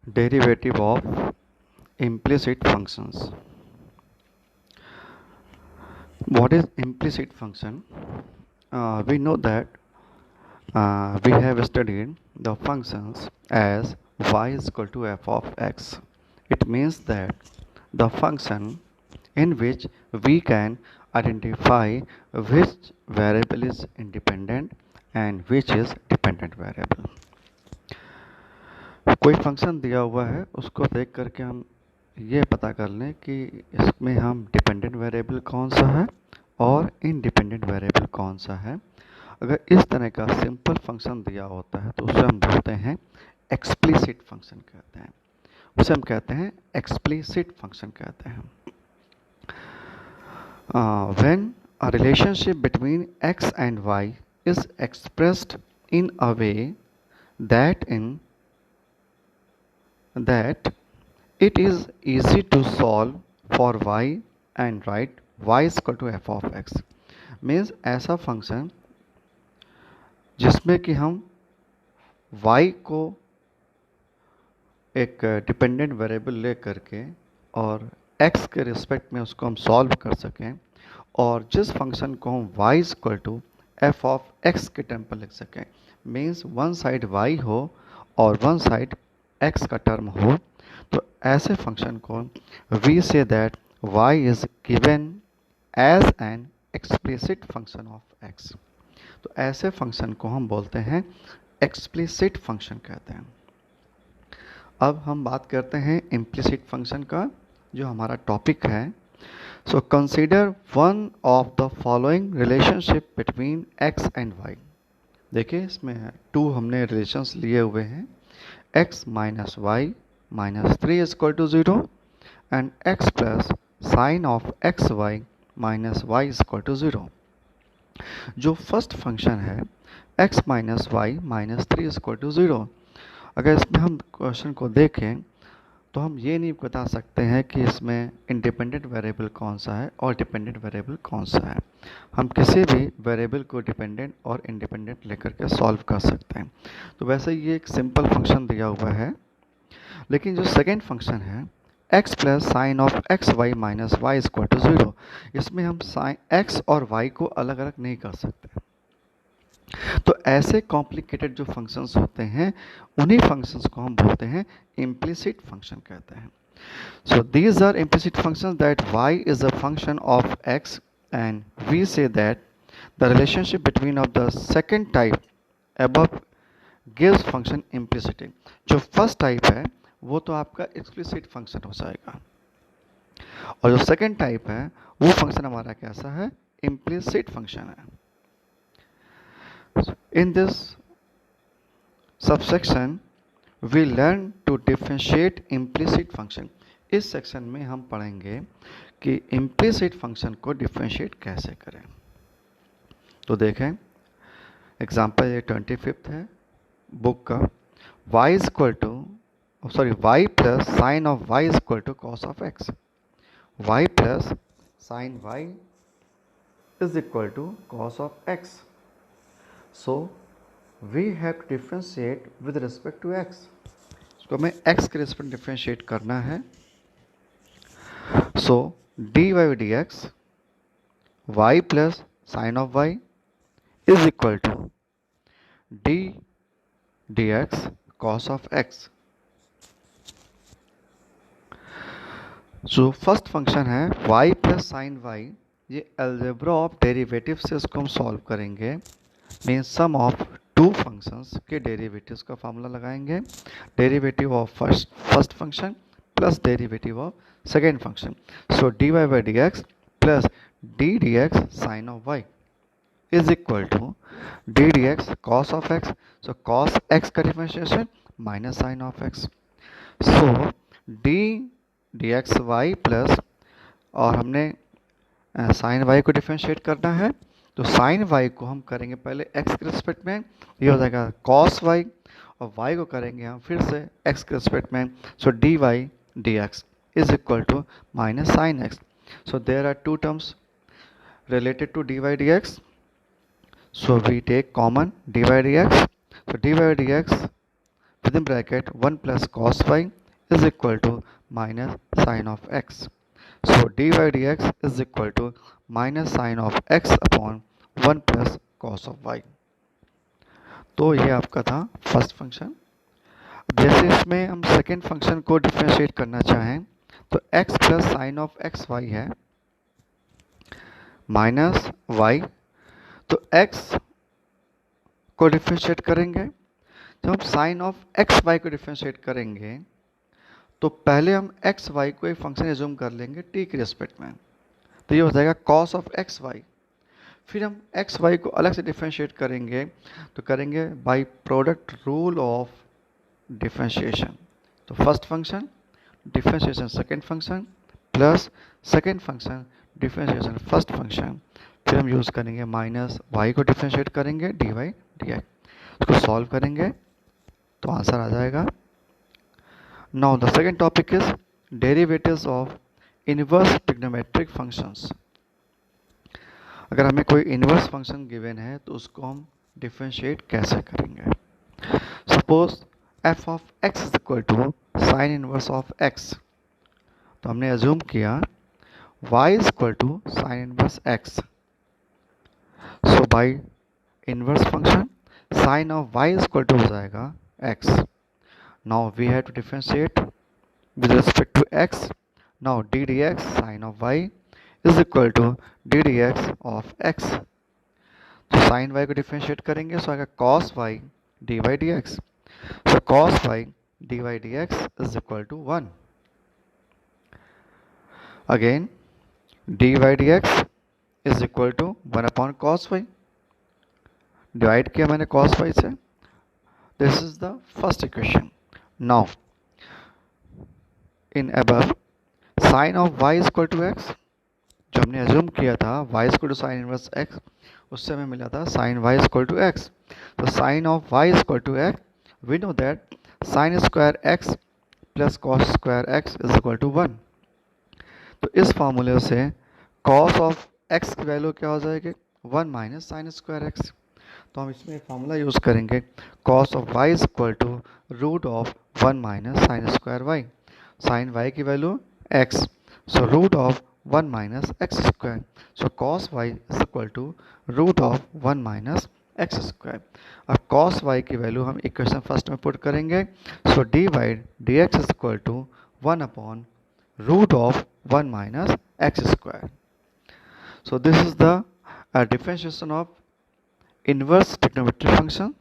Derivative of implicit functions. What is implicit function? We know that we have studied the functions as y is equal to f of x. It means that the function in which we can identify which variable is independent and which is dependent variable. कोई function दिया हुआ है, उसको देख करके हम ये पता कर लें कि इसमें हम डिपेंडेंट वेरिएबल कौन सा है और इंडिपेंडेंट वेरिएबल कौन सा है। अगर इस तरह का सिंपल फंक्शन दिया होता है तो उसे हम बोलते हैं एक्सप्लिसिट फंक्शन कहते हैं। उसे हम कहते हैं एक्सप्लिसिट फंक्शन कहते हैं। When a relationship between x and y is expressed in a way that it is easy to solve for y and write y is equal to f of x means ऐसा function जिसमें कि हम y को एक dependent variable ले करके और x के रिस्पेक्ट में उसको हम सॉल्व कर सकें और जिस फंक्शन को हम y is equal to F of x के टर्म पर लिख सकें। मीन्स वन साइड y हो और वन साइड x का टर्म हो, तो ऐसे फंक्शन को we say that y is given as an explicit function of x। तो ऐसे फंक्शन को हम बोलते हैं एक्सप्लिसिट फंक्शन कहते हैं। अब हम बात करते हैं इम्प्लिसिट फंक्शन का, जो हमारा टॉपिक है। So consider one of the following relationship between x and y। देखिए इसमें टू हमने रिलेशंस लिए हुए हैं, x minus Y minus 3 is equal to 0 and x plus sine of X Y minus Y is equal to 0। जो first function है x minus Y minus 3 is equal to 0, अगर इसमें हम क्वेश्चन को देखें तो हम ये नहीं बता सकते हैं कि इसमें इंडिपेंडेंट वेरिएबल कौन सा है और डिपेंडेंट वेरिएबल कौन सा है। हम किसी भी वेरिएबल को डिपेंडेंट और इंडिपेंडेंट लेकर के सॉल्व कर सकते हैं। तो वैसे ये एक सिंपल फंक्शन दिया हुआ है, लेकिन जो सेकेंड फंक्शन है x plus sine of X Y minus Y is equal to 0, इसमें हम साइन x और y को अलग अलग नहीं कर सकते। तो ऐसे कॉम्प्लिकेटेड जो फंक्शंस होते हैं उन्हीं फंक्शंस को हम बोलते हैं इम्प्लिसिट फंक्शन कहते हैं। So these are implicit functions that y is a function of x and we say that the relationship between of the second type above gives function implicit. जो फर्स्ट टाइप है वो तो आपका explicit function हो जाएगा और जो second type है वो फंक्शन हमारा कैसा है, इम्प्लिसिट फंक्शन है। In this subsection, we learn to differentiate implicit function. इस सेक्शन में हम पढ़ेंगे कि implicit function को differentiate कैसे करें। तो देखें एग्जाम्पल ये 25th है बुक का, y is equal to y plus sin of y is equal to cos of x। y plus sin y is equal to cos of x। So we have to differentiate with respect to x। इसको हमें x के respect differentiate करना है। So dy by dx y plus sin of y is equal to d dx cos of x। जो first function है y plus sin y, ये algebra of derivative से इसको हम सॉल्व करेंगे। Means sum of two functions के derivatives का formula लगाएंगे, derivative of first function plus derivative of second function. So d y by d x plus d D x sine of Y is equal to D D x cos of x. So cos x का differentiation minus sine of x. So d D x y plus, और हमने sign Y को differentiate करना है, तो sine Y को हम करेंगे पहले एक्स के रिस्पेक्ट में, ये हो जाएगा कॉस वाई, और वाई को करेंगे हम फिर से एक्स के रिस्पेक्ट में। So d Y D x is equal to minus sine x. So there are two terms related to dy dx, so we take common dy dx। so dy dx within bracket 1 plus cos y is equal to minus sine of x. So dy dx is equal to minus sine of x upon 1 plus cos of y. तो ये आपका था first function. अब जैसे इसमें हम second function को differentiate करना चाहें तो x plus sine of X Y है माइनस y, तो x को डिफ्रेंशिएट करेंगे। जब हम साइन ऑफ एक्स वाई को डिफ्रेंशिएट करेंगे तो पहले हम एक्स वाई को एक फंक्शन एज्यूम कर लेंगे t के रिस्पेक्ट में, तो ये हो जाएगा cos ऑफ एक्स वाई। फिर हम एक्स वाई को अलग से डिफ्रेंशिएट करेंगे तो करेंगे by product rule of differentiation. तो first function differentiation second function plus second function differentiation first function, फिर हम यूज़ करेंगे माइनस वाई को डिफ्रेंशिएट करेंगे डी वाई डी आई, उसको सॉल्व करेंगे तो आंसर आ जाएगा। Now the second topic is derivatives of inverse trigonometric functions. अगर हमें कोई इनवर्स फंक्शन गिवन है तो उसको हम डिफ्रेंशिएट कैसे करेंगे। Suppose f of x is equal to sine inverse of x, तो हमने एज्यूम किया y is equal to sine inverse x। So by inverse function sine of y is equal to हो जाएगा x। Now we have to differentiate with respect to x। Now d dx sine of y is equal to D D X of X. तो sine Y को differentiate करेंगे so आएगा cos Y D Y D X. So cos Y D Y D x is equal to 1। Again D Y D x is equal to 1 upon cos Y, divide किया मैंने cos Y से। This is the first equation. Now in above sine of Y is equal to X, जो हमने assume किया था y equal to sine inverse x, उससे हमें मिला था sine y equal to x। तो sine of y equal to x, we know that sine square x plus cos square x is equal to 1। तो इस फार्मूले से कॉस ऑफ x की वैल्यू क्या हो जाएगी 1 माइनस साइन स्क्वायर x। तो हम इसमें फार्मूला यूज़ करेंगे cos of y is equal to root of 1 minus sine square y। Sine y की value x, so root of 1 minus x square. So cos y is equal to root of 1 minus x square. अब cos y की value हम equation first में put करेंगे। So dy dx is equal to 1 upon root of 1 minus x square. So this is the differentiation of inverse trigonometric function.